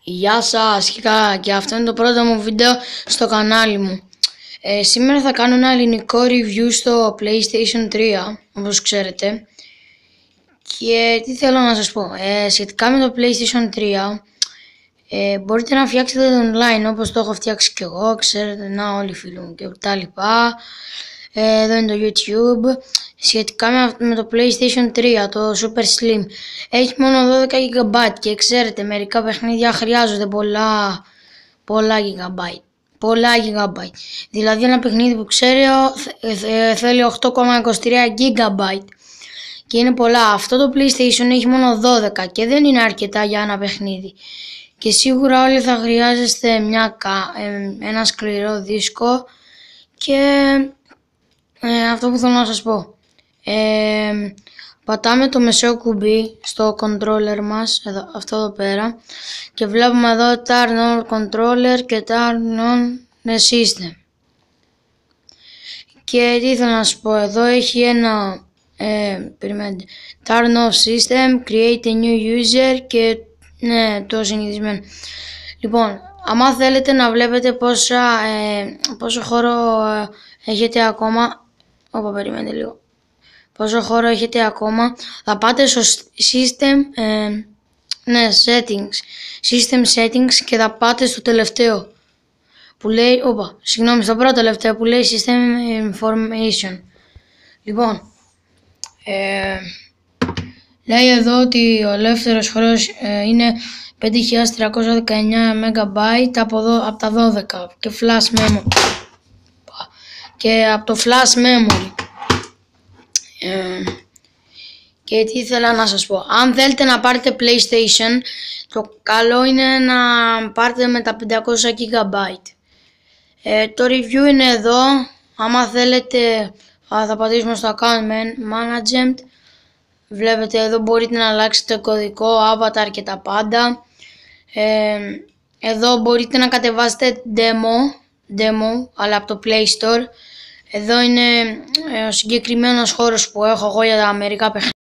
Γεια σας και αυτό είναι το πρώτο μου βίντεο στο κανάλι μου. Σήμερα θα κάνω ένα ελληνικό review στο PlayStation 3, όπως ξέρετε. Και τι θέλω να σας πω, σχετικά με το PlayStation 3, μπορείτε να φτιάξετε το online όπως το έχω φτιάξει και εγώ, ξέρετε, να όλοι οι φίλοι μου και τα λοιπά. Εδώ είναι το YouTube. Σχετικά με το PlayStation 3, το Super Slim, έχει μόνο 12 GB και ξέρετε, μερικά παιχνίδια χρειάζονται πολλά GB. Δηλαδή ένα παιχνίδι που ξέρω θέλει 8,23 GB και είναι πολλά. Αυτό το PlayStation έχει μόνο 12 και δεν είναι αρκετά για ένα παιχνίδι. Και σίγουρα όλοι θα χρειάζεστε ένα σκληρό δίσκο και αυτό που θέλω να σας πω. Πατάμε το μεσαίο κουμπί στο controller μας, αυτό εδώ πέρα, και βλέπουμε εδώ Turn on controller και Turn on system. Και τι θέλω να σας πω, εδώ έχει ένα περιμένετε, Turn off system, create a new user και ναι, το συνηθισμένο. Λοιπόν, άμα θέλετε να βλέπετε πόσο χώρο έχετε ακόμα, περιμένετε λίγο. Πόσο χώρο έχετε ακόμα, θα πάτε στο System Settings και θα πάτε στο τελευταίο που λέει, στο πρώτο τελευταίο που λέει System Information. Λοιπόν, λέει εδώ ότι ο ελεύθερος χώρος είναι 5.319 MB από τα 12 και flash memory. Και από το flash memory. Και τι ήθελα να σας πω, αν θέλετε να πάρετε PlayStation, το καλό είναι να πάρετε με τα 500 GB. Το review είναι εδώ, άμα θέλετε θα πατήσουμε στο Account Management. Βλέπετε εδώ μπορείτε να αλλάξετε κωδικό, avatar και τα πάντα. Εδώ μπορείτε να κατεβάσετε demo αλλά από το Play Store. Εδώ είναι ο συγκεκριμένος χώρος που έχω εγώ για τα μερικά παιχνίδια.